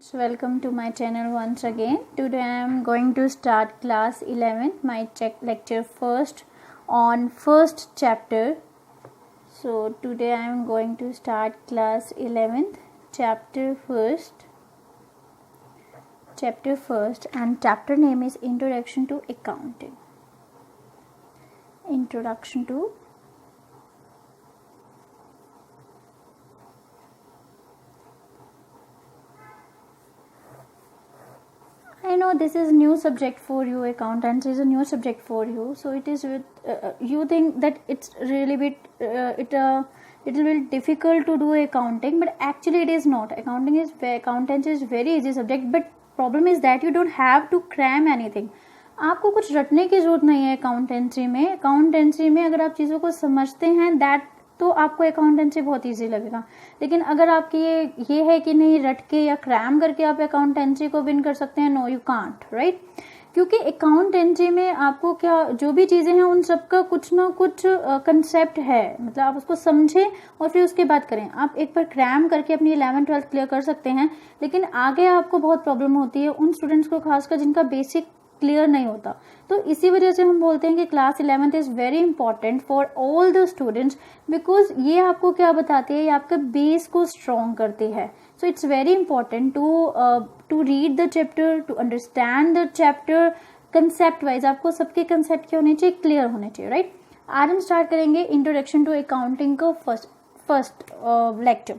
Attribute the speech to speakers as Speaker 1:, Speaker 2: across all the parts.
Speaker 1: So welcome to my channel once again. Today I am going to start class 11th, my lecture first on first chapter. So today I am going to start class 11th, chapter first, and chapter name is Introduction to Accounting. Introduction to I know this is new subject for you. Accountancy is a new subject for you, so it is with you think that it's really bit it will be difficult to do accounting, but actually it is not. Accountancy is very easy subject, but problem is that you don't have to cram anything. आपको कुछ रटने की जरूरत नहीं है accountancy में अगर आप चीज़ों को समझते हैं दैट तो आपको अकाउंटेंसी बहुत इजी लगेगा. लेकिन अगर आपकी ये है कि नहीं रट के या क्रैम करके आप अकाउंटेंसी को विन कर सकते हैं, नो यू कांट, राइट. क्योंकि अकाउंटेंसी में आपको क्या जो भी चीज़ें हैं उन सबका कुछ ना कुछ कंसेप्ट है, मतलब आप उसको समझें और फिर उसके बाद करें. आप एक बार क्रैम करके अपनी 11th-12th क्लियर कर सकते हैं, लेकिन आगे आपको बहुत प्रॉब्लम होती है उन स्टूडेंट्स को खासकर जिनका बेसिक क्लियर नहीं होता. तो इसी वजह से हम बोलते हैं कि class 11th is very important for all the students, because ये आपको क्या बताती है, ये आपका बेस को स्ट्रॉन्ग करती है. So it's very important to read the chapter, to understand the chapter. Concept wise आपको सबके कंसेप्ट क्या होने चाहिए, क्लियर होने चाहिए, राइट. आज हम स्टार्ट करेंगे इंट्रोडक्शन टू अकाउंटिंग को फर्स्ट लेक्चर.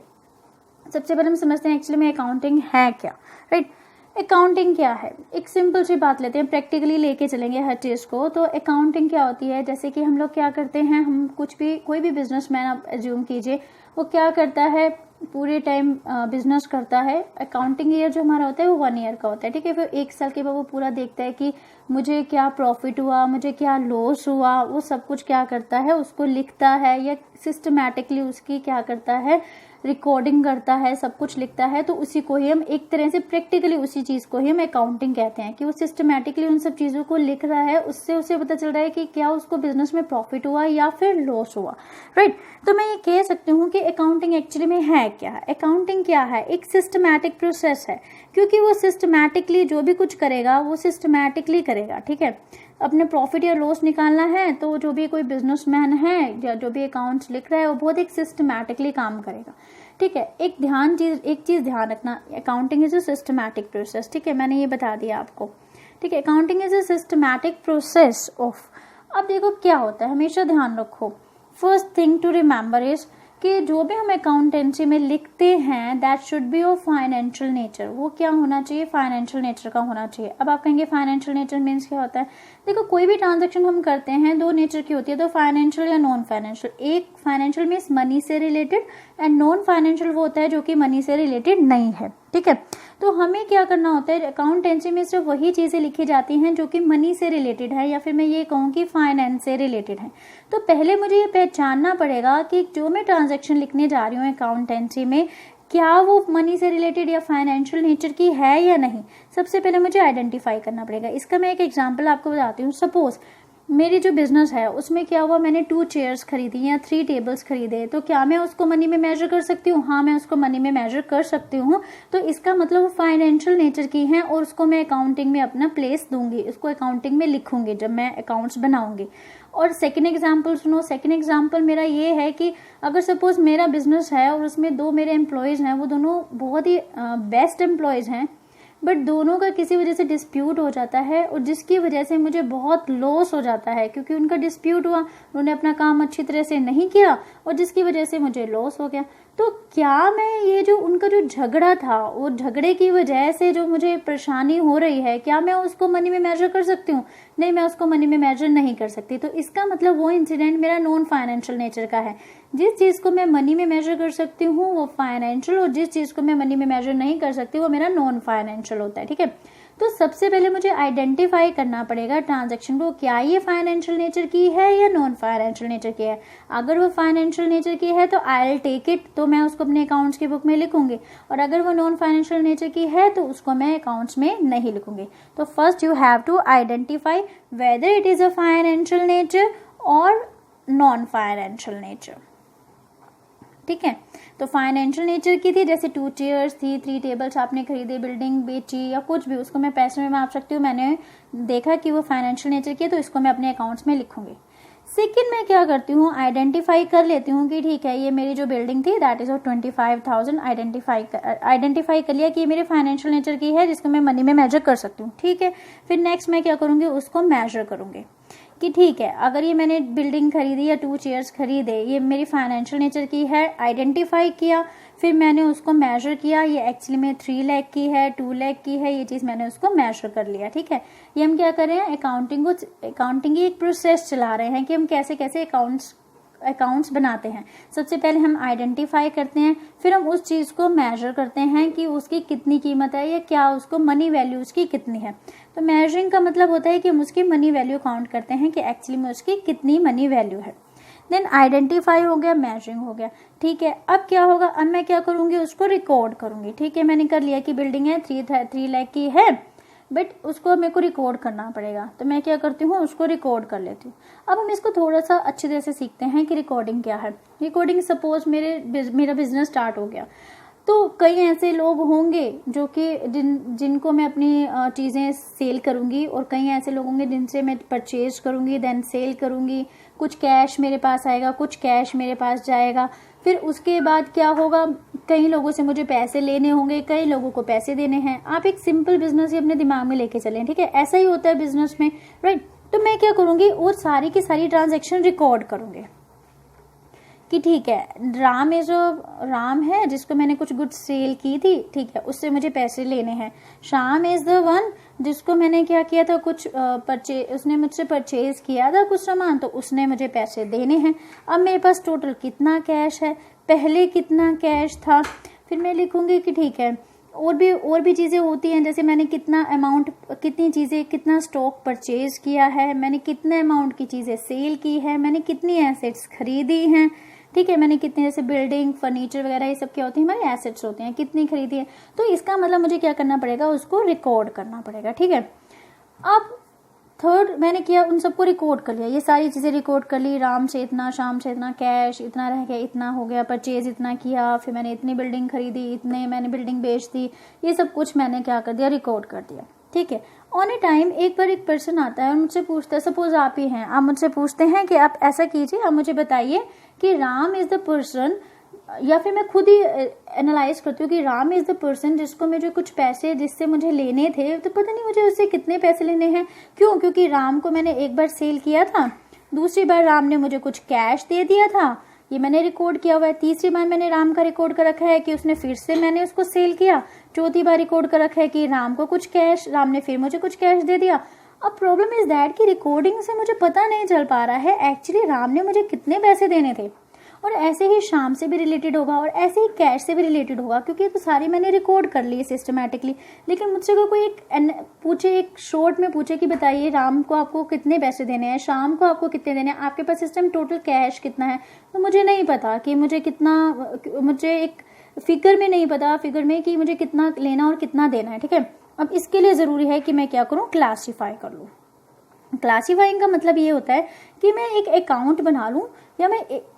Speaker 1: सबसे पहले हम समझते हैं एक्चुअली में अकाउंटिंग है क्या, राइट. अकाउंटिंग क्या है, एक सिंपल सी बात लेते हैं, प्रैक्टिकली लेके चलेंगे हर चीज़ को. तो अकाउंटिंग क्या होती है, जैसे कि हम लोग क्या करते हैं, हम कोई भी बिजनेसमैन आप एज्यूम कीजिए, वो क्या करता है, पूरे टाइम बिजनेस करता है. अकाउंटिंग ईयर जो हमारा होता है वो 1 ईयर का होता है, ठीक है. फिर 1 साल के बाद वो पूरा देखता है कि मुझे क्या प्रॉफिट हुआ, मुझे क्या लॉस हुआ, वो सब कुछ क्या करता है, उसको लिखता है या सिस्टमैटिकली उसकी क्या करता है, रिकॉर्डिंग करता है, सब कुछ लिखता है. तो उसी को ही हम एक तरह से प्रैक्टिकली उसी चीज़ को ही हम अकाउंटिंग कहते हैं कि वो सिस्टमैटिकली उन सब चीज़ों को लिख रहा है. उससे उसे पता चल रहा है कि क्या उसको बिजनेस में प्रॉफिट हुआ या फिर लॉस हुआ, राइट. तो मैं ये कह सकती हूँ कि अकाउंटिंग एक्चुअली में है क्या है. अकाउंटिंग क्या है, एक सिस्टमैटिक प्रोसेस है, क्योंकि वो सिस्टमैटिकली जो भी कुछ करेगा वो सिस्टमैटिकली करेगा, ठीक है. अपने प्रॉफिट या लॉस निकालना है तो जो भी कोई बिजनेसमैन है या जो भी अकाउंट्स लिख रहा है वो बहुत एक सिस्टमैटिकली काम करेगा, ठीक है. एक चीज ध्यान रखना, accounting is a systematic process, ठीक है. मैंने ये बता दिया आपको, ठीक है. Accounting is a systematic process of. अब देखो क्या होता है, हमेशा ध्यान रखो, first thing to remember is कि जो भी हम अकाउंटेंसी में लिखते हैं that should be of financial nature. वो क्या होना चाहिए, फाइनेंशियल नेचर का होना चाहिए. अब आप कहेंगे फाइनेंशियल नेचर मीन्स क्या होता है. देखो कोई भी ट्रांजैक्शन हम करते हैं 2 नेचर की होती है, तो फाइनेंशियल या नॉन फाइनेंशियल. एक फाइनेंशियल मीन्स मनी से रिलेटेड एंड नॉन फाइनेंशियल वो होता है जो कि मनी से रिलेटेड नहीं है, ठीक है. तो हमें क्या करना होता है, अकाउंटेंसी में सिर्फ वही चीज़ें लिखी जाती हैं जो कि मनी से रिलेटेड है या फिर मैं ये कहूँ कि फाइनेंस से रिलेटेड है. तो पहले मुझे ये पहचानना पड़ेगा कि जो मैं ट्रांजैक्शन लिखने जा रही हूँ अकाउंटेंसी में क्या वो मनी से रिलेटेड या फाइनेंशियल नेचर की है या नहीं. सबसे पहले मुझे आइडेंटिफाई करना पड़ेगा. इसका मैं एक एग्जांपल आपको बताती हूँ. सपोज मेरी जो बिजनेस है उसमें क्या हुआ, मैंने 2 चेयर्स खरीदी या 3 टेबल्स खरीदे, तो क्या मैं उसको मनी में मेजर कर सकती हूँ. हाँ, मैं उसको मनी में मेजर कर सकती हूँ. तो इसका मतलब वो फाइनेंशियल नेचर की है और उसको मैं अकाउंटिंग में अपना प्लेस दूंगी, उसको अकाउंटिंग में लिखूंगी जब मैं अकाउंट्स बनाऊंगी. और सेकेंड एग्जाम्पल सुनो. सेकेंड एग्जाम्पल मेरा ये है कि अगर सपोज मेरा बिजनेस है और उसमें 2 मेरे एम्प्लॉयज़ हैं, वो दोनों बहुत ही बेस्ट एम्प्लॉयज़ हैं, बट दोनों का किसी वजह से डिस्प्यूट हो जाता है और जिसकी वजह से मुझे बहुत लॉस हो जाता है, क्योंकि उनका डिस्प्यूट हुआ, उन्होंने अपना काम अच्छी तरह से नहीं किया और जिसकी वजह से मुझे लॉस हो गया. तो क्या मैं ये जो उनका जो झगड़ा था, वो झगड़े की वजह से जो मुझे परेशानी हो रही है, क्या मैं उसको मनी में मेजर कर सकती हूँ. नहीं, मैं उसको मनी में मेजर नहीं कर सकती. तो इसका मतलब वो इंसिडेंट मेरा नॉन फाइनेंशियल नेचर का है. जिस चीज़ को मैं मनी में मेजर कर सकती हूँ वो फाइनेंशियल, और जिस चीज़ को मैं मनी में मेजर नहीं कर सकती वो मेरा नॉन फाइनेंशियल होता है, ठीक है. तो सबसे पहले मुझे आइडेंटिफाई करना पड़ेगा ट्रांजैक्शन को, क्या ये फाइनेंशियल नेचर की है या नॉन फाइनेंशियल नेचर की है. अगर वो फाइनेंशियल नेचर की है तो आई विल टेक इट, तो मैं उसको अपने अकाउंट्स की बुक में लिखूंगी. और अगर वो नॉन फाइनेंशियल नेचर की है तो उसको मैं अकाउंट्स में नहीं लिखूंगी. तो first you have to identify whether it is a financial nature और नॉन फाइनेंशियल नेचर. ठीक है। तो फाइनेंशियल नेचर की थी, जैसे 2 चेयर्स थी, 3 टेबल्स आपने खरीदे, बिल्डिंग बेची या कुछ भी, उसको मैं पैसे में माप सकती हूँ। मैंने देखा कि वो फाइनेंशियल नेचर की है तो इसको मैं अपने अकाउंट्स में लिखूंगी। सेकेंड मैं क्या करती हूँ, आइडेंटिफाई कर लेती हूँ कि ठीक है ये मेरी जो बिल्डिंग थी दैट इज ऑफ 25,000, आइडेंटिफाई कर लिया कि ये मेरे फाइनेंशियल नेचर की है जिसको मैं मनी में मेजर कर सकती हूँ, ठीक है। फिर नेक्स्ट मैं क्या करूँगी, उसको मेजर करूँगी कि ठीक है अगर ये मैंने बिल्डिंग खरीदी या 2 चेयर्स खरीदे, ये मेरी फाइनेंशियल नेचर की है, आइडेंटिफाई किया, फिर मैंने उसको मेजर किया, ये एक्चुअली में 3 लाख की है, 2 लाख की है, ये चीज़ मैंने उसको मेजर कर लिया, ठीक है। ये हम क्या कर रहे हैं, अकाउंटिंग की एक प्रोसेस चला रहे हैं कि हम कैसे कैसे अकाउंट्स बनाते हैं। सबसे पहले हम आइडेंटिफाई करते हैं, फिर हम उस चीज़ को मेजर करते हैं कि उसकी कितनी कीमत है या क्या उसको मनी वैल्यू उसकी कितनी है। तो मेजरिंग का मतलब होता है कि हम उसकी मनी वैल्यू काउंट करते हैं कि एक्चुअली में उसकी कितनी मनी वैल्यू है। देन आइडेंटिफाई हो गया, मेजरिंग हो गया, ठीक है। अब क्या होगा, अब मैं क्या करूंगी, उसको रिकॉर्ड करूंगी, ठीक है। मैंने कर लिया कि बिल्डिंग है 3 लाख की है, बट उसको मेरे को रिकॉर्ड करना पड़ेगा, तो मैं क्या करती हूँ, उसको रिकॉर्ड कर लेती हूँ। अब हम इसको थोड़ा सा अच्छी तरह से सीखते हैं कि रिकॉर्डिंग क्या है। रिकॉर्डिंग, सपोज मेरा बिजनेस स्टार्ट हो गया, तो कई ऐसे लोग होंगे जो कि जिनको मैं अपनी चीज़ें सेल करूंगी, और कई ऐसे लोग होंगे जिनसे मैं परचेज करूंगी, देन सेल करूंगी, कुछ कैश मेरे पास आएगा, कुछ कैश मेरे पास जाएगा। फिर उसके बाद क्या होगा, कई लोगों से मुझे पैसे लेने होंगे, कई लोगों को पैसे देने हैं। आप एक सिंपल बिजनेस ही अपने दिमाग में लेके चलें, ठीक है। ऐसा ही होता है बिजनेस में, राइट। तो मैं क्या करूंगी, और सारी की सारी ट्रांजेक्शन रिकॉर्ड करूंगी कि ठीक है राम है जिसको मैंने कुछ गुड्स सेल की थी, ठीक है, उससे मुझे पैसे लेने हैं। श्याम इज द वन जिसको मैंने क्या किया था, कुछ उसने मुझसे परचेज किया था कुछ सामान, तो उसने मुझे पैसे देने हैं। अब मेरे पास टोटल कितना कैश है, पहले कितना कैश था। फिर मैं लिखूंगी कि ठीक है और भी चीज़ें होती हैं, जैसे मैंने कितना अमाउंट, कितनी चीज़ें, कितना स्टॉक परचेज किया है, मैंने कितने अमाउंट की चीज़ें सेल की है, मैंने कितनी एसेट्स खरीदी हैं, ठीक है, मैंने कितने, जैसे बिल्डिंग, फर्नीचर वगैरह ये सब क्या होती है, हमारे एसेट्स होते हैं, कितनी खरीदी है। तो इसका मतलब मुझे क्या करना पड़ेगा, उसको रिकॉर्ड करना पड़ेगा, ठीक है। अब थर्ड मैंने किया, उन सबको रिकॉर्ड कर लिया, ये सारी चीज़ें रिकॉर्ड कर ली, राम से इतना, शाम से इतना, कैश इतना रह गया, इतना हो गया, परचेज इतना किया, फिर मैंने इतनी बिल्डिंग खरीदी, इतने मैंने बिल्डिंग बेच दी, ये सब कुछ मैंने क्या कर दिया, रिकॉर्ड कर दिया, ठीक है। ऑन ए टाइम एक बार एक पर्सन आता है और मुझसे पूछता है, सपोज आप ही हैं, आप मुझसे पूछते हैं कि आप ऐसा कीजिए, आप मुझे बताइए कि राम इज द पर्सन, या फिर मैं खुद ही एनालाइज करती हूँ कि राम इज द पर्सन जिसको मुझे कुछ पैसे, जिससे मुझे लेने थे, तो पता नहीं मुझे उससे कितने पैसे लेने हैं। क्यों? क्योंकि राम को मैंने एक बार सेल किया था, दूसरी बार राम ने मुझे कुछ कैश दे दिया था, ये मैंने रिकॉर्ड किया हुआ है। तीसरी बार मैंने राम का रिकॉर्ड कर रखा है कि उसने फिर से मैंने उसको सेल किया। चौथी बार रिकॉर्ड कर रखा है कि राम को कुछ कैश, राम ने फिर मुझे कुछ कैश दे दिया। अब प्रॉब्लम इज दैट कि रिकॉर्डिंग से मुझे पता नहीं चल पा रहा है एक्चुअली राम ने मुझे कितने पैसे देने थे। और ऐसे ही शाम से भी रिलेटेड होगा और ऐसे ही कैश से भी रिलेटेड होगा, क्योंकि तो सारी मैंने रिकॉर्ड कर ली है सिस्टमैटिकली। लेकिन मुझसे अगर कोई एक शॉर्ट में पूछे कि बताइए राम को आपको कितने पैसे देने हैं, शाम को आपको कितने देने हैं, आपके पास सिस्टम टोटल कैश कितना है, तो मुझे नहीं पता कि मुझे एक फिगर में नहीं पता, फिगर में कि मुझे कितना लेना और कितना देना है, ठीक है। अब इसके लिए ज़रूरी है कि मैं क्या करूँ, क्लासीफाई कर लूँ। क्लासीफाइंग का मतलब ये होता है कि मैं एक अकाउंट बना लूँ, या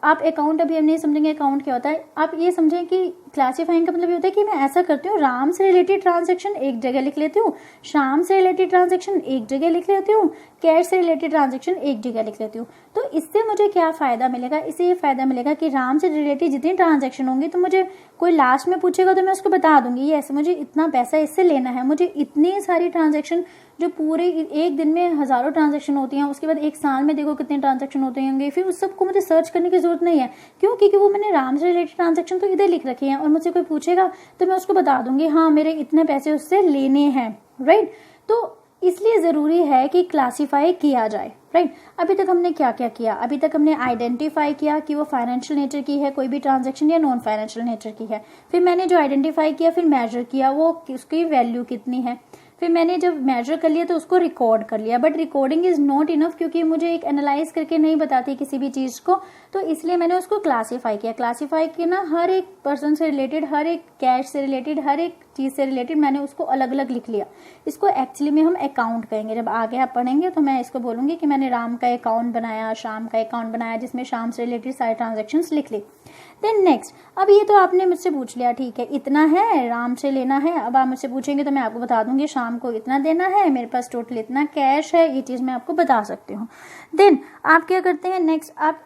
Speaker 1: आप अकाउंट अभी हम नहीं समझेंगे अकाउंट क्या होता है, आप ये समझें कि क्लासीफाइंग का मतलब ये होता है कि मैं ऐसा करती हूँ, राम से रिलेटेड ट्रांजैक्शन एक जगह लिख लेती हूँ, शाम से रिलेटेड ट्रांजैक्शन एक जगह लिख लेती हूँ, कैश से रिलेटेड ट्रांजैक्शन एक जगह लिख लेती हूँ। तो इससे मुझे क्या फ़ायदा मिलेगा, इससे ये फ़ायदा मिलेगा कि राम से रिलेटेड जितनी ट्रांजैक्शन होंगी तो मुझे कोई लास्ट में पूछेगा तो मैं उसको बता दूंगी, ये ऐसे मुझे इतना पैसा इससे लेना है, मुझे इतनी सारी ट्रांजैक्शन, जो पूरे एक दिन में हज़ारों ट्रांजैक्शन होती हैं, उसके बाद एक साल में देखो कितने ट्रांजैक्शन होते होंगे, फिर उस सबको मुझे सर्च करने की जरूरत नहीं है। क्यों? क्योंकि वो मैंने राम से रिलेटेड ट्रांजैक्शन तो इधर लिख रखे हैं, और मुझसे कोई पूछेगा तो मैं उसको बता दूंगी, हाँ मेरे इतने पैसे उससे लेने हैं, राइट। तो इसलिए ज़रूरी है कि क्लासीफाई किया जाए, राइट। अभी तक हमने क्या क्या किया, अभी तक हमने आइडेंटिफाई किया कि वो फाइनेंशियल नेचर की है कोई भी ट्रांजैक्शन या नॉन फाइनेंशियल नेचर की है। फिर मैंने जो आइडेंटिफाई किया, फिर मेजर किया वो उसकी वैल्यू कितनी है। फिर मैंने जब मेजर कर लिया तो उसको रिकॉर्ड कर लिया। But recording is not enough, क्योंकि मुझे एक एनालाइज करके नहीं बताती किसी भी चीज़ को, तो इसलिए मैंने उसको क्लासीफाई किया। क्लासीफाई किया ना, हर एक पर्सन से रिलेटेड, हर एक कैश से रिलेटेड, हर एक चीज़ से रिलेटेड मैंने उसको अलग अलग लिख लिया। इसको एक्चुअली में हम अकाउंट कहेंगे, जब आगे आप पढ़ेंगे तो मैं इसको बोलूँगी कि मैंने राम का अकाउंट बनाया, श्याम का अकाउंट बनाया, जिसमें श्याम से रिलेटेड सारे ट्रांजेक्शन्स लिख ली। देन नेक्स्ट, अब ये तो आपने मुझसे पूछ लिया, ठीक है इतना है राम से लेना है। अब आप मुझसे पूछेंगे तो मैं आपको बता दूंगी शाम को इतना देना है, मेरे पास टोटल इतना कैश है, ये चीज़ मैं आपको बता सकती हूँ। देन आप क्या करते हैं, नेक्स्ट आप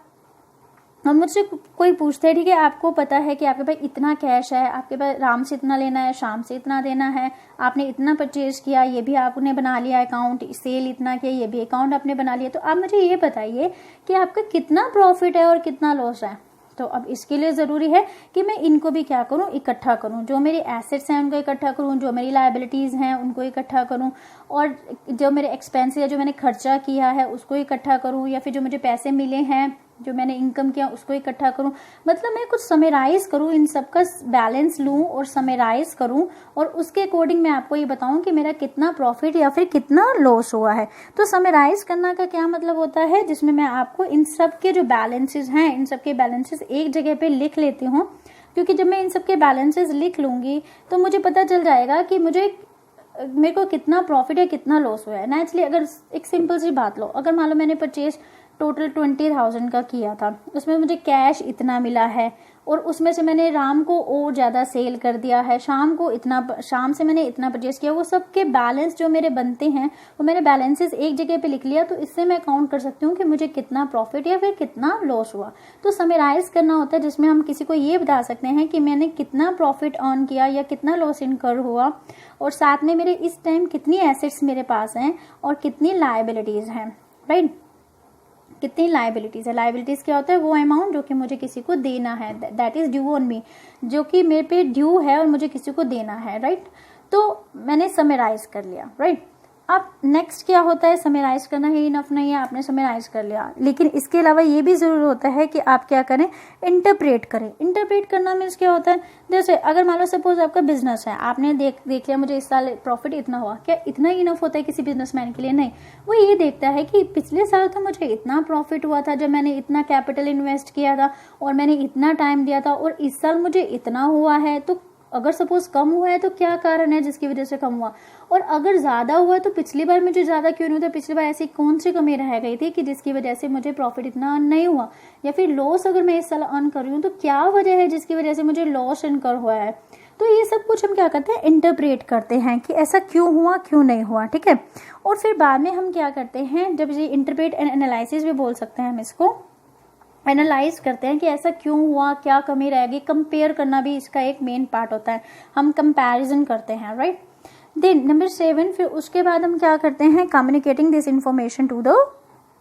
Speaker 1: मुझसे कोई पूछते हैं, ठीक है आपको पता है कि आपके पास इतना कैश है, आपके पास राम से इतना लेना है, शाम से इतना देना है, आपने इतना परचेज किया, ये भी आपने बना लिया अकाउंट, सेल इतना किया, ये भी अकाउंट आपने बना लिया। तो आप मुझे ये बताइए कि आपका कितना प्रॉफिट है और कितना लॉस है। तो अब इसके लिए ज़रूरी है कि मैं इनको भी क्या करूं, इकट्ठा करूं। जो मेरी एसेट्स हैं उनको इकट्ठा करूं, जो मेरी लायबिलिटीज़ हैं उनको इकट्ठा करूं, और जो मेरे एक्सपेंसेस है, जो मैंने खर्चा किया है उसको इकट्ठा करूं, या फिर जो मुझे पैसे मिले हैं, जो मैंने इनकम किया उसको इकट्ठा करूं। मतलब मैं कुछ समराइज करूं, इन सब का बैलेंस लूं और समराइज करूं, और उसके अकॉर्डिंग मैं आपको ये बताऊं कि मेरा कितना प्रॉफिट या फिर कितना लॉस हुआ है। तो समराइज करना का क्या मतलब होता है, जिसमें मैं आपको इन सब के जो बैलेंसेस हैं, इन सब के बैलेंसेस एक जगह पे लिख लेती हूँ, क्योंकि जब मैं इन सब के बैलेंसेस लिख लूंगी तो मुझे पता चल जाएगा कि मेरे को कितना प्रॉफिट या कितना लॉस हुआ है। नेचुरली अगर एक सिंपल सी बात लो, अगर मान लो मैंने परचेज टोटल 20,000 का किया था, उसमें मुझे कैश इतना मिला है, और उसमें से मैंने राम को और ज़्यादा सेल कर दिया है, शाम से मैंने इतना परचेज किया, वो सब के बैलेंस जो मेरे बनते हैं वो मैंने बैलेंसेस एक जगह पे लिख लिया। तो इससे मैं काउंट कर सकती हूँ कि मुझे कितना प्रॉफिट या फिर कितना लॉस हुआ। तो समराइज करना होता है, जिसमें हम किसी को ये बता सकते हैं कि मैंने कितना प्रॉफिट अर्न किया या कितना लॉस इनकर हुआ, और साथ में मेरे इस टाइम कितनी एसेट्स मेरे पास हैं और कितनी लायबिलिटीज़ हैं, राइट। कितनी लायबिलिटीज है, लायबिलिटीज क्या होता है, वो अमाउंट जो कि मुझे किसी को देना है, that is due on me, जो कि मेरे पे ड्यू है और मुझे किसी को देना है, राइट। तो मैंने समराइज कर लिया, राइट। अब नेक्स्ट क्या होता है, समराइज करना ही इनफ नहीं है, आपने समराइज कर लिया, लेकिन इसके अलावा ये भी जरूर होता है कि आप क्या करें, इंटरप्रेट करें। इंटरप्रेट करना मीन्स क्या होता है, जैसे अगर मान लो सपोज आपका बिजनेस है, आपने देख लिया मुझे इस साल प्रॉफिट इतना हुआ, क्या इतना ही इनफ होता है किसी बिजनेसमैन के लिए? नहीं, वो ये देखता है कि पिछले साल तो मुझे इतना प्रॉफिट हुआ था जब मैंने इतना कैपिटल इन्वेस्ट किया था और मैंने इतना टाइम दिया था, और इस साल मुझे इतना हुआ है। तो अगर सपोज कम हुआ है तो क्या कारण है जिसकी वजह से कम हुआ, और अगर ज्यादा हुआ है तो पिछली बार मुझे ज्यादा क्यों नहीं हुआ, पिछली बार ऐसी कौन सी कमी रह गई थी कि जिसकी वजह से मुझे प्रॉफिट इतना अर्न नहीं हुआ, या फिर लॉस अगर मैं इस साल अर्न कर रही हूँ तो क्या वजह है जिसकी वजह से मुझे लॉस इनकर हुआ है। तो ये सब कुछ हम क्या करते हैं, इंटरप्रेट करते हैं कि ऐसा क्यों हुआ क्यों नहीं हुआ, ठीक है। और फिर बाद में हम क्या करते हैं, जब ये इंटरप्रेट एंड एनालिसिस भी बोल सकते हैं हम इसको, एनालाइज करते हैं कि ऐसा क्यों हुआ, क्या कमी रहेगी। कंपेयर करना भी इसका एक मेन पार्ट होता है, हम कंपैरिजन करते हैं, राइट। देन नंबर 7, फिर उसके बाद हम क्या करते हैं, communicating this information to the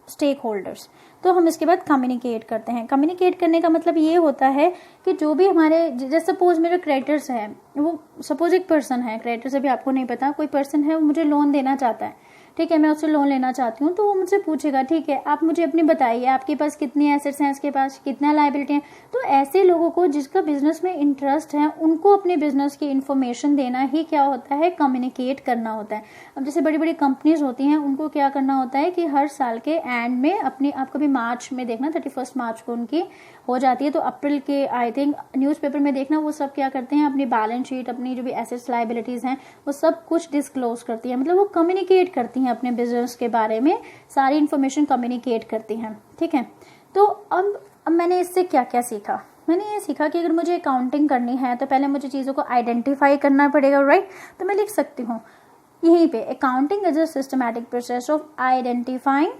Speaker 1: stakeholders. तो हम इसके बाद कम्युनिकेट करते हैं। कम्युनिकेट करने का मतलब ये होता है कि जो भी हमारे, जैसे सपोज मेरे क्रेडिटर्स हैं, वो सपोज एक पर्सन है, क्रेडिटर से भी आपको नहीं पता, कोई पर्सन है वो मुझे लोन देना चाहता है, ठीक है, मैं उससे लोन लेना चाहती हूँ, तो वो मुझसे पूछेगा, ठीक है आप मुझे अपनी बताइए आपके पास कितनी एसेट्स हैं, इसके पास कितना लायबिलिटी है। तो ऐसे लोगों को जिसका बिजनेस में इंटरेस्ट है उनको अपने बिजनेस की इन्फॉर्मेशन देना ही क्या होता है, कम्युनिकेट करना होता है। अब जैसे बड़ी बड़ी कंपनीज होती हैं, उनको क्या करना होता है कि हर साल के एंड में अपनी, आप कभी मार्च में देखना 31 मार्च को उनकी हो जाती है, तो अप्रैल के आई थिंक न्यूज़पेपर में देखना, वो सब क्या करते हैं, अपनी बैलेंस शीट, अपनी जो भी एसेट्स लायबिलिटीज हैं वो सब कुछ डिस्क्लोज करती है, मतलब वो कम्युनिकेट करती हैं अपने बिजनेस के बारे में, सारी इंफॉर्मेशन कम्युनिकेट करती हैं, ठीक है। तो अब मैंने इससे क्या क्या सीखा, मैंने ये सीखा कि अगर मुझे अकाउंटिंग करनी है तो पहले मुझे चीज़ों को आइडेंटिफाई करना पड़ेगा, राइट। तो मैं लिख सकती हूँ यहीं पे, accounting is a systematic process of identifying,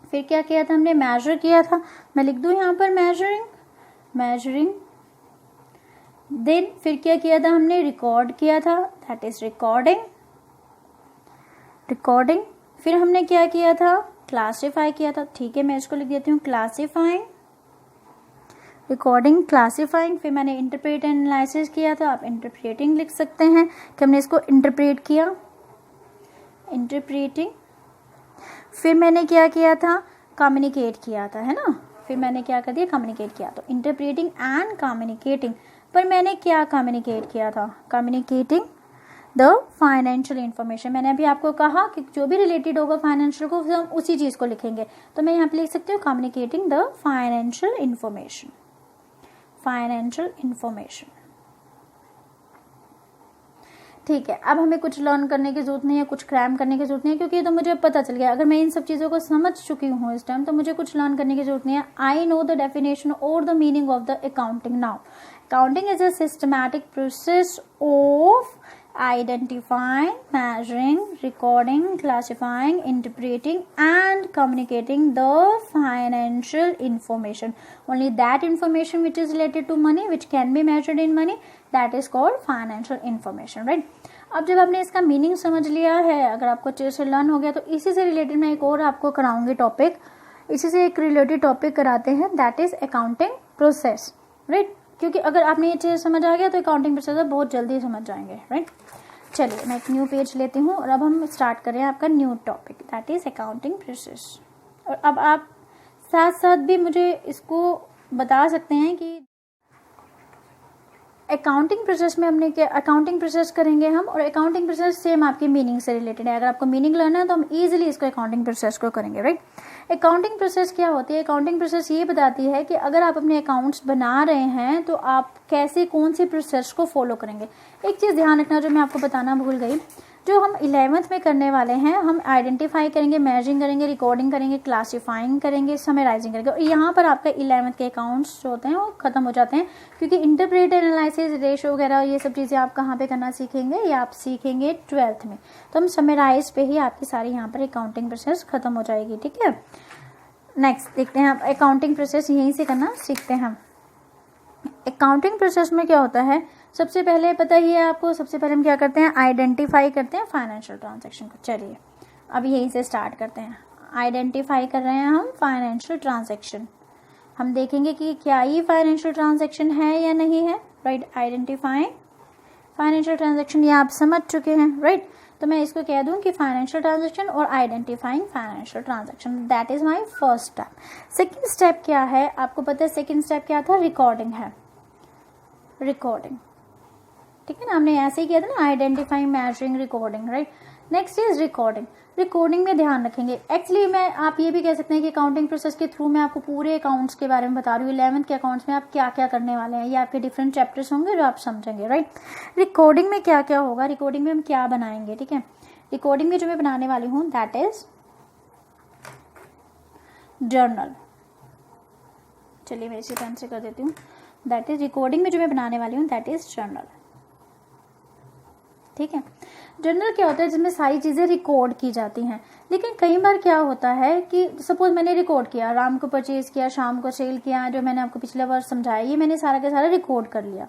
Speaker 1: फिर क्या किया था हमने, मेजर किया था, मैं लिख दूं यहाँ पर मेजरिंग। देन फिर क्या किया था हमने, रिकॉर्ड किया था, दैट इज रिकॉर्डिंग। फिर हमने क्या किया था, क्लासिफाई किया था, ठीक है मैं इसको लिख देती हूँ क्लासिफाइंग, रिकॉर्डिंग, क्लासिफाइंग। फिर मैंने इंटरप्रेट एंड एनालिसिस किया था, आप इंटरप्रेटिंग लिख सकते हैं कि हमने इसको इंटरप्रेट किया, इंटरप्रेटिंग। फिर मैंने क्या किया था, कम्युनिकेट किया था, है ना, फिर मैंने क्या कर दिया, कम्युनिकेट किया। तो इंटरप्रेटिंग एंड कम्युनिकेटिंग, पर मैंने क्या कम्युनिकेट किया था, कम्युनिकेटिंग द फाइनेंशियल इन्फॉर्मेशन। मैंने अभी आपको कहा कि जो भी रिलेटेड होगा फाइनेंशियल को हम उसी चीज़ को लिखेंगे, तो मैं यहाँ पे लिख सकती हूँ communicating the financial information. Financial information. ठीक है, अब हमें कुछ लर्न करने की जरूरत नहीं है, कुछ क्रैम करने की जरूरत नहीं है, क्योंकि ये तो मुझे पता चल गया। अगर मैं इन सब चीज़ों को समझ चुकी हूँ इस टाइम, तो मुझे कुछ लर्न करने की जरूरत नहीं है। आई नो द डेफिनेशन और the meaning of the accounting now. Accounting is a systematic process of identifying, measuring, recording, classifying, interpreting and communicating the financial information. Only that information which is related to money, which can be measured in money, that is called financial information, right? अब जब आपने इसका meaning समझ लिया है, अगर आपको अच्छे से लर्न हो गया, तो इसी से रिलेटेड मैं एक और आपको कराऊंगी टॉपिक। इसी से एक रिलेटेड टॉपिक कराते हैं, that is accounting process, right? क्योंकि अगर आपने ये चीज़ समझ आ गया तो अकाउंटिंग प्रोसेस बहुत जल्दी समझ जाएंगे, राइट? चलिए मैं एक न्यू पेज लेती हूँ और अब हम स्टार्ट करें आपका new topic, that is accounting process. और अब आप साथ साथ भी मुझे इसको बता सकते हैं कि अकाउंटिंग प्रोसेस में हमने क्या अकाउंटिंग प्रोसेस करेंगे हम, और अकाउंटिंग प्रोसेस सेम आपके मीनिंग से रिलेटेड है। अगर आपको मीनिंग लेना है तो हम इजीली इसको अकाउंटिंग प्रोसेस को करेंगे, राइट? अकाउंटिंग प्रोसेस क्या होती है? अकाउंटिंग प्रोसेस ये बताती है कि अगर आप अपने अकाउंट्स बना रहे हैं तो आप कैसे कौन सी प्रोसेस को फॉलो करेंगे। एक चीज़ ध्यान रखना जो मैं आपको बताना भूल गई, जो हम 11th में करने वाले हैं, हम आइडेंटिफाई करेंगे, मेजरिंग करेंगे, रिकॉर्डिंग करेंगे, क्लासीफाइंग करेंगे, समराइजिंग करेंगे। और यहाँ पर आपका 11th के अकाउंट्स जो होते हैं वो खत्म हो जाते हैं, क्योंकि इंटरप्रेट एनालिसिस, रेशो वगैरह ये सब चीज़ें आप कहाँ पे करना सीखेंगे, या आप सीखेंगे 12th में। तो हम समराइज पे ही आपकी सारी यहाँ पर अकाउंटिंग प्रोसेस खत्म हो जाएगी, ठीक है। नेक्स्ट देखते हैं, आप अकाउंटिंग प्रोसेस यहीं से करना सीखते हैं हम। अकाउंटिंग प्रोसेस में क्या होता है, सबसे पहले पता ही है आपको, सबसे पहले हम क्या करते हैं, आइडेंटिफाई करते हैं फाइनेंशियल ट्रांजैक्शन को। चलिए अब यहीं से स्टार्ट करते हैं। आइडेंटिफाई कर रहे हैं हम फाइनेंशियल ट्रांजैक्शन। हम देखेंगे कि क्या ये फाइनेंशियल ट्रांजैक्शन है या नहीं है, राइट? आइडेंटिफाइंग फाइनेंशियल ट्रांजैक्शन, ये आप समझ चुके हैं, राइट? तो मैं इसको कह दूं कि फाइनेंशियल ट्रांजैक्शन और identifying financial transaction, that is my first step. Second step क्या है आपको पता है? सेकंड स्टेप क्या था? रिकॉर्डिंग है, रिकॉर्डिंग, ठीक है ना? हमने ऐसे ही किया था ना, identifying, measuring, recording, right? Next is recording. Recording में ध्यान रखेंगे, एक्चुअली मैं आप ये भी कह सकते हैं कि अकाउंटिंग प्रोसेस के थ्रू मैं आपको पूरे अकाउंट्स के बारे में बता रही हूँ। 11th के अकाउंट्स में आप क्या क्या करने वाले हैं, ये आपके डिफरेंट चैप्टर्स होंगे जो आप समझेंगे, राइट? रिकॉर्डिंग में क्या क्या होगा, रिकॉर्डिंग में हम क्या बनाएंगे, ठीक है? रिकॉर्डिंग में जो मैं बनाने वाली हूँ दैट इज जर्नल। चलिए मैं इसी पेन से कर देती हूँ। दैट इज रिकॉर्डिंग में जो मैं बनाने वाली हूँ दैट इज जर्नल, ठीक है? जर्नल क्या होता है? जिसमें सारी चीज़ें रिकॉर्ड की जाती हैं। लेकिन कई बार क्या होता है कि सपोज मैंने रिकॉर्ड किया, राम को परचेज किया, शाम को सेल किया, जो मैंने आपको पिछले बार समझाया, ये मैंने सारा का सारा रिकॉर्ड कर लिया।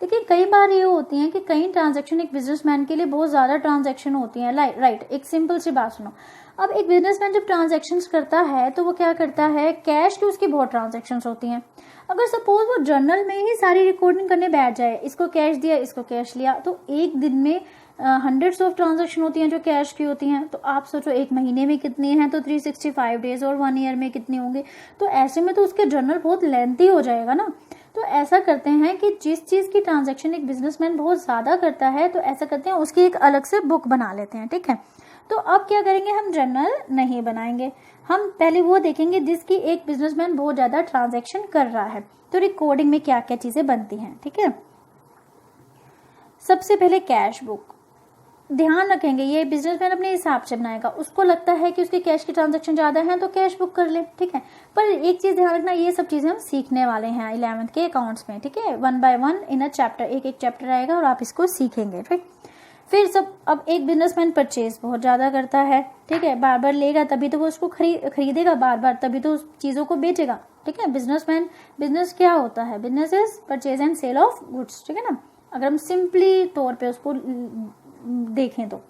Speaker 1: लेकिन कई बार ये होती हैं कि कई ट्रांजैक्शन एक बिजनेसमैन के लिए बहुत ज़्यादा ट्रांजैक्शन होती हैं, राइट? एक सिंपल सी बात सुनो, अब एक बिजनेसमैन जब ट्रांजैक्शन करता है तो वो क्या करता है, कैश की उसकी बहुत ट्रांजैक्शन होती हैं। अगर सपोज वो जर्नल में ही सारी रिकॉर्डिंग करने बैठ जाए, इसको कैश दिया, इसको कैश लिया, तो एक दिन में हंड्रेड्स ऑफ ट्रांजैक्शन होती हैं जो कैश की होती हैं। तो आप सोचो एक महीने में कितनी हैं, तो 365 डेज, और 1 ईयर में कितनी होंगे। तो ऐसे में तो उसके जर्नल बहुत लेंथी हो जाएगा ना। तो ऐसा करते हैं कि जिस चीज़ की ट्रांजैक्शन एक बिजनेसमैन बहुत ज़्यादा करता है, तो ऐसा करते हैं उसकी एक अलग से बुक बना लेते हैं, ठीक है? तो अब क्या करेंगे, हम जर्नल नहीं बनाएंगे, हम पहले वो देखेंगे जिसकी एक बिजनेसमैन बहुत ज़्यादा ट्रांजैक्शन कर रहा है। तो रिकॉर्डिंग में क्या क्या चीज़ें बनती हैं, ठीक है? सबसे पहले कैश बुक। ध्यान रखेंगे ये बिजनेसमैन अपने हिसाब से बनाएगा, उसको लगता है कि उसके कैश की ट्रांजैक्शन ज़्यादा है तो कैश बुक कर ले, ठीक है? पर एक चीज़ ध्यान रखना, ये सब चीज़ें हम सीखने वाले हैं 11th के अकाउंट्स में, ठीक है? 1 by 1 इन अ चैप्टर, एक एक चैप्टर आएगा और आप इसको सीखेंगे, राइट? फिर अब एक बिजनेसमैन परचेज बहुत ज़्यादा करता है, ठीक है? बार बार लेगा तभी तो वो उसको खरीदेगा, बार बार तभी तो उस चीज़ों को बेचेगा, ठीक है? बिजनेस क्या होता है? Business is purchase and sale of goods, ठीक है ना? अगर हम सिंपली तौर पे उसको देखें तो,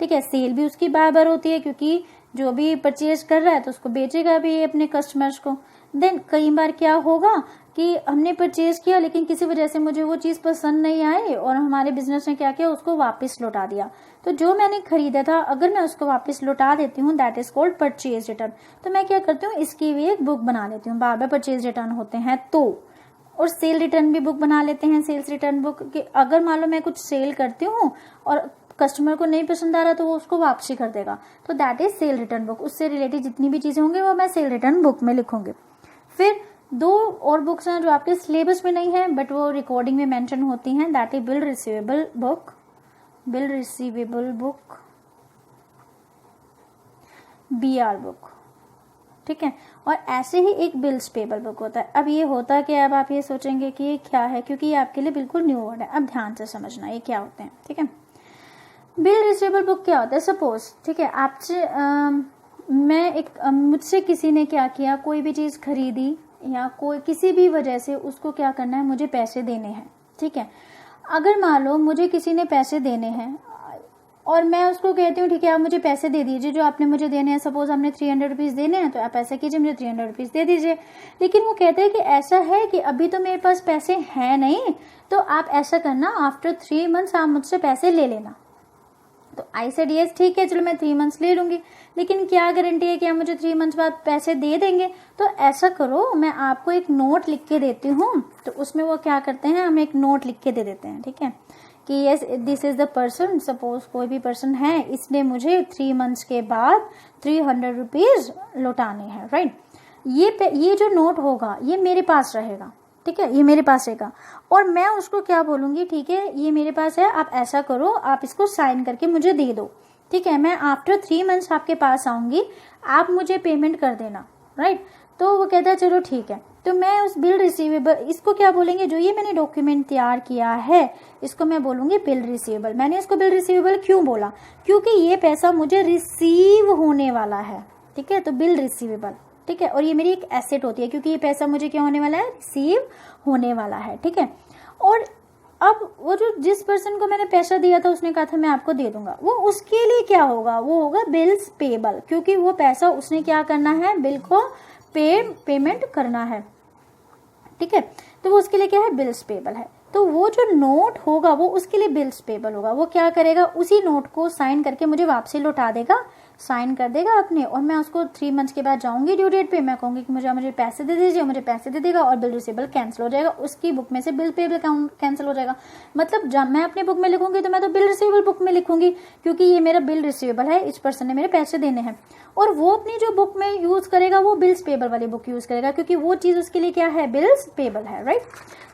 Speaker 1: ठीक है? सेल भी उसकी बार बार होती है, क्योंकि जो भी परचेज कर रहा है तो उसको बेचेगा भी अपने कस्टमर्स को। देन कई बार क्या होगा कि हमने परचेज किया लेकिन किसी वजह से मुझे वो चीज़ पसंद नहीं आई और हमारे बिजनेस ने क्या किया, उसको वापस लौटा दिया। तो जो मैंने खरीदा था अगर मैं उसको वापस लौटा देती हूँ that is called purchase return. तो मैं क्या करती हूँ, इसकी भी एक बुक बना लेती हूँ, बार बार परचेज रिटर्न होते हैं तो। और सेल रिटर्न भी बुक बना लेते हैं, सेल्स रिटर्न बुक कि अगर मान लो मैं कुछ सेल करती हूँ और कस्टमर को नहीं पसंद आ रहा तो वो उसको वापसी कर देगा, तो that is cell return book. उससे रिलेटेड जितनी भी चीज़ें होंगी वो मैं सेल रिटर्न बुक में लिखूंगी। फिर दो और बुक्स हैं जो आपके सिलेबस में नहीं है बट वो रिकॉर्डिंग में मेंशन होती हैं, that is bill receivable book, bill receivable book, BR book, ठीक है। और ऐसे ही एक बिल्स पेबल बुक होता है। अब ये होता क्या है, अब आप ये सोचेंगे कि ये क्या है, क्योंकि ये आपके लिए बिल्कुल न्यू वर्ड है। अब ध्यान से समझना ये क्या होते हैं, ठीक है। बिल रिसीवेबल बुक क्या होता है, सपोज, ठीक है, आपसे मुझसे किसी ने क्या किया, कोई भी चीज़ खरीदी या कोई किसी भी वजह से उसको क्या करना है, मुझे पैसे देने हैं, ठीक है। अगर मान लो मुझे किसी ने पैसे देने हैं और मैं उसको कहती हूँ ठीक है आप मुझे पैसे दे दीजिए जो आपने मुझे देने हैं, सपोज आपने 300 रुपीज़ देने हैं तो आप ऐसा कीजिए मुझे 300 रुपीज़ दे दीजिए। लेकिन वो कहते हैं कि ऐसा है कि अभी तो मेरे पास पैसे हैं नहीं, तो आप ऐसा करना आफ्टर 3 मंथ्स आप मुझसे पैसे ले लेना। तो आई सेड यस, ठीक है चलो मैं 3 मंथ्स ले लूँगी, लेकिन क्या गारंटी है कि आप मुझे 3 मंथ्स बाद पैसे दे देंगे। तो ऐसा करो, मैं आपको एक नोट लिख के देती हूँ। तो उसमें वो क्या करते हैं, हम एक नोट लिख के दे देते हैं, ठीक है, कि yes this is the person, suppose कोई भी पर्सन है, इसने मुझे 3 मंथ्स के बाद 300 रुपीज़ लौटाने हैं, राइट। ये जो नोट होगा ये मेरे पास रहेगा, ठीक है, ये मेरे पास रहेगा। और मैं उसको क्या बोलूँगी, ठीक है ये मेरे पास है, आप ऐसा करो आप इसको साइन करके मुझे दे दो, ठीक है, मैं आफ्टर 3 मंथ्स आपके पास आऊँगी, आप मुझे पेमेंट कर देना, राइट। तो वो कहता है चलो ठीक है। तो मैं उस बिल रिसीवेबल, इसको क्या बोलेंगे, जो ये मैंने डॉक्यूमेंट तैयार किया है इसको मैं बोलूँगी बिल रिसीवेबल। मैंने इसको बिल रिसीवेबल क्यों बोला, क्योंकि ये पैसा मुझे रिसीव होने वाला है, ठीक है, तो बिल रिसीवेबल, ठीक है। और ये मेरी एक एसेट होती है क्योंकि ये पैसा मुझे क्या होने वाला है, रिसीव होने वाला है, ठीक है। और अब वो जो जिस पर्सन को मैंने पैसा दिया था उसने कहा था मैं आपको दे दूंगा, वो उसके लिए क्या होगा, वो होगा बिल्स पेबल, क्योंकि वो पैसा उसने क्या करना है, बिल को पेमेंट करना है, ठीक है। तो वो उसके लिए क्या है, बिल्स पेबल है। तो वो जो नोट होगा वो उसके लिए बिल्स पेबल होगा। वो क्या करेगा, उसी नोट को साइन करके मुझे वापसी लौटा देगा, साइन कर देगा अपने, और मैं उसको 3 मंथ्स के बाद जाऊंगी ड्यू डेट पे, मैं कहूंगी कि मुझे पैसे दे दीजिए, मुझे पैसे दे देगा और बिल रिसीवेबल कैंसिल हो जाएगा, उसकी बुक में से बिल पेबल कैंसिल हो जाएगा। मतलब जब मैं अपनी बुक में लिखूंगी तो मैं तो बिल रिसीवेबल बुक में लिखूंगी क्योंकि ये मेरा बिल रिसीवेबल है, इस पर्सन ने मेरे पैसे देने हैं। और वो अपनी जो बुक में यूज करेगा वो बिल्स पेबल वाली बुक यूज करेगा क्योंकि वो चीज उसके लिए क्या है, बिल्स पेबल है, राइट।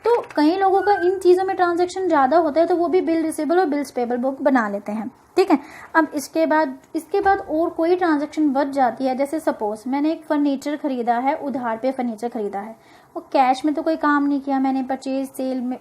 Speaker 1: तो कई लोगों का इन चीजों में ट्रांजैक्शन ज्यादा होता है तो वो भी बिल रिसीवेबल और बिल्स पेबल बुक बना लेते हैं, ठीक है। अब इसके बाद और कोई ट्रांजैक्शन बच जाती है, जैसे सपोज मैंने एक फर्नीचर खरीदा है, उधार पे फर्नीचर खरीदा है, वो कैश में तो कोई काम नहीं किया मैंने, परचेज सेल में,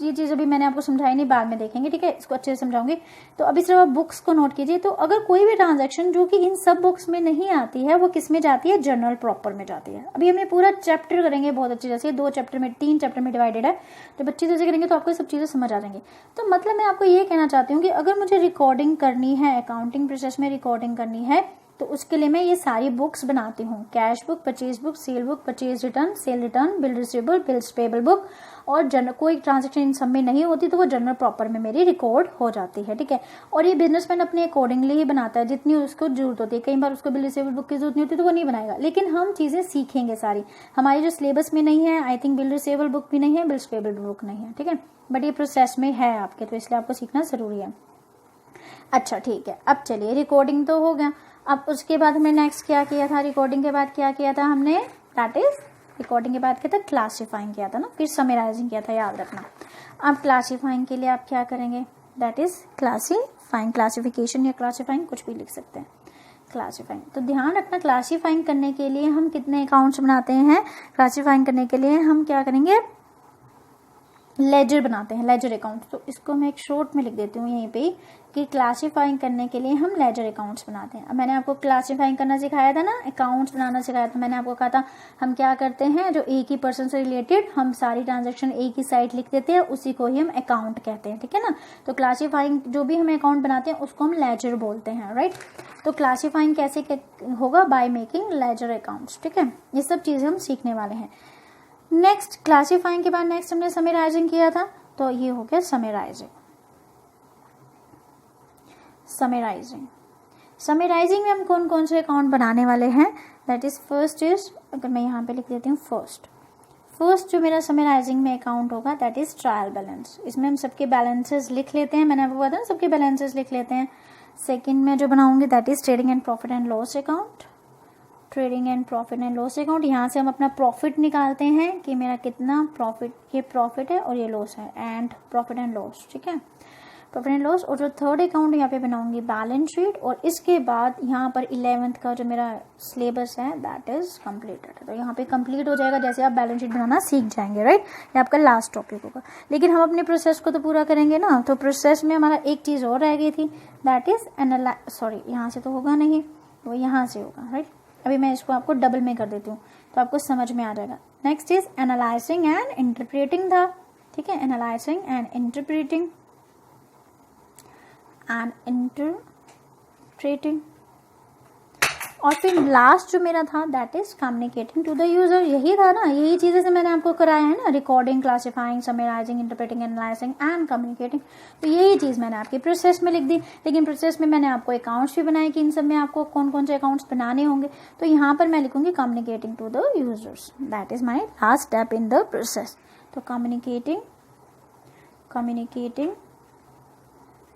Speaker 1: ये चीज़ अभी मैंने आपको समझाई नहीं, बाद में देखेंगे, ठीक है, इसको अच्छे से समझाऊंगी। तो अभी सिर्फ आप बुक्स को नोट कीजिए। तो अगर कोई भी ट्रांजैक्शन जो कि इन सब बुक्स में नहीं आती है वो किस में जाती है, जर्नल प्रॉपर में जाती है। अभी हम ये पूरा चैप्टर करेंगे बहुत अच्छे, जैसे 2 चैप्टर में 3 चैप्टर में डिवाइडेड है, तो बच्चे जैसे करेंगे तो आपको सब चीज़ें समझ आ जाएंगी। तो मतलब मैं आपको ये कहना चाहती हूँ कि अगर मुझे रिकॉर्डिंग करनी है, अकाउंटिंग प्रोसेस में रिकॉर्डिंग करनी है, तो उसके लिए मैं ये सारी बुक्स बनाती हूँ, cash book, purchase book, cell book, purchase return, cell return, bill receivable, bills payable book, और कोई ट्रांजैक्शन इन सब में नहीं होती तो वो जर्नल प्रॉपर में मेरी रिकॉर्ड हो जाती है, ठीक है। और ये बिजनेसमैन अपने अकॉर्डिंगली ही बनाता है, जितनी उसको जरूरत होती है। कई बार उसको बिल रिसीवेबल बुक की जरूरत नहीं होती तो वो नहीं बनाएगा, लेकिन हम चीज़ें सीखेंगे सारी, हमारी जो सिलेबस में नहीं है, I think bill receivable book भी नहीं है, बिल्स पेबल बुक नहीं है, ठीक है, बट ये प्रोसेस में है आपके, तो इसलिए आपको सीखना जरूरी है। अच्छा ठीक है, अब चलिए रिकॉर्डिंग तो हो गया। अब उसके बाद हमने नेक्स्ट क्या किया था, रिकॉर्डिंग के बाद क्या किया था हमने, दैट इज रिकॉर्डिंग के बाद क्या था, क्लासीफाइंग किया था ना, फिर समराइजिंग किया था, याद रखना। अब क्लासीफाइंग के लिए आप क्या करेंगे, दैट इज क्लासीफाइंग, क्लासिफिकेशन या क्लासीफाइंग कुछ भी लिख सकते हैं, क्लासीफाइंग। तो ध्यान रखना क्लासीफाइंग करने के लिए हम कितने अकाउंट्स बनाते हैं, क्लासीफाइंग करने के लिए हम क्या करेंगे, लेजर बनाते हैं, लेजर अकाउंट। तो इसको मैं एक शॉर्ट में लिख देती हूँ यहीं पे कि क्लासीफाइंग करने के लिए हम लेजर अकाउंट्स बनाते हैं। अब मैंने आपको क्लासीफाइंग करना सिखाया था ना, अकाउंट्स बनाना सिखाया था, मैंने आपको कहा था हम क्या करते हैं, जो एक ही पर्सन से रिलेटेड हम सारी ट्रांजैक्शन एक ही साइड लिख देते हैं, उसी को ही हम अकाउंट कहते हैं, ठीक है ना। तो क्लासीफाइंग जो भी हम अकाउंट बनाते हैं उसको हम लेजर बोलते हैं, राइट। तो क्लासीफाइंग कैसे होगा, बाय मेकिंग लेजर अकाउंट्स, ठीक है। ये सब चीजें हम सीखने वाले हैं। नेक्स्ट क्लासीफाइंग के बाद नेक्स्ट हमने समराइजिंग किया था, तो ये हो गया समराइजिंग। समराइजिंग में हम कौन कौन से अकाउंट बनाने वाले हैं, दैट इज फर्स्ट इज, अगर मैं यहाँ पे लिख देती हूँ फर्स्ट जो मेरा समराइजिंग में अकाउंट होगा दैट इज ट्रायल बैलेंस। इसमें हम सबके बैलेंसेस लिख लेते हैं, मैंने आपको बताया ना सबके बैलेंसेस लिख लेते हैं। सेकंड में जो बनाऊंगी that is trading and profit and loss account, trading and profit and loss account, यहाँ से हम अपना प्रॉफिट निकालते हैं कि मेरा कितना प्रॉफिट, ये प्रॉफिट है और ये लॉस है, एंड प्रॉफिट एंड लॉस, ठीक है, प्रॉफिट एंड लॉस। और जो थर्ड अकाउंट यहाँ पे बनाऊंगी बैलेंस शीट, और इसके बाद यहाँ पर 11th का जो मेरा सिलेबस है दैट इज कम्प्लीटेड। तो यहाँ पे कंप्लीट हो जाएगा जैसे आप बैलेंस शीट बनाना सीख जाएंगे, राइट। ये आपका लास्ट टॉपिक होगा, लेकिन हम अपने प्रोसेस को तो पूरा करेंगे ना। तो प्रोसेस में हमारा एक चीज़ और रह गई थी, दैट इज सॉरी यहाँ से तो होगा नहीं, वो यहाँ से होगा, राइट। अभी मैं इसको आपको डबल में कर देती हूँ तो आपको समझ में आ जाएगा। Next is analysing and interpreting the, ठीक है, analysing and interpreting and interpreting. और फिर लास्ट जो मेरा था that is communicating to the user. यही था ना, यही चीज़ें से मैंने आपको कराया है ना, recording, classifying, summarising, interpreting, analysing and communicating. तो यही चीज़ मैंने आपकी प्रोसेस में लिख दी। लेकिन प्रोसेस में मैंने आपको अकाउंट्स भी बनाए कि इन सब में आपको कौन कौन से अकाउंट्स बनाने होंगे। तो यहाँ पर मैं लिखूंगी communicating to the users, that is my last step in the process. तो कम्युनिकेटिंग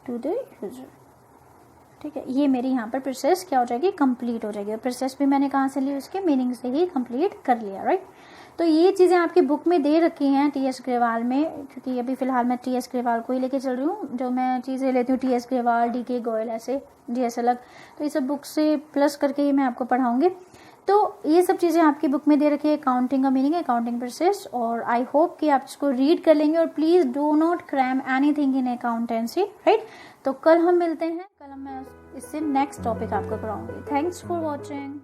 Speaker 1: टू द यूजर, ठीक है, ये मेरी यहाँ पर प्रोसेस क्या हो जाएगी, कंप्लीट हो जाएगी। और प्रोसेस भी मैंने कहाँ से ली, उसके मीनिंग से ही कंप्लीट कर लिया, राइट। तो ये चीज़ें आपकी बुक में दे रखी हैं टीएस ग्रेवाल में, क्योंकि अभी फिलहाल मैं टीएस ग्रेवाल को ही लेके चल रही हूँ। जो मैं चीज़ें लेती हूँ टीएस ग्रेवाल, डीके गोयल, ऐसे जीएस अलग, तो ये सब बुक से प्लस करके ही मैं आपको पढ़ाऊँगी। तो ये सब चीज़ें आपकी बुक में दे रखी है, अकाउंटिंग का मीनिंग, अकाउंटिंग प्रोसेस। और आई होप कि आप इसको रीड कर लेंगे। और please do not cram anything in accountancy, right. तो कल हम मिलते हैं, कल मैं इससे नेक्स्ट टॉपिक आपको कराऊंगी। Thanks for watching.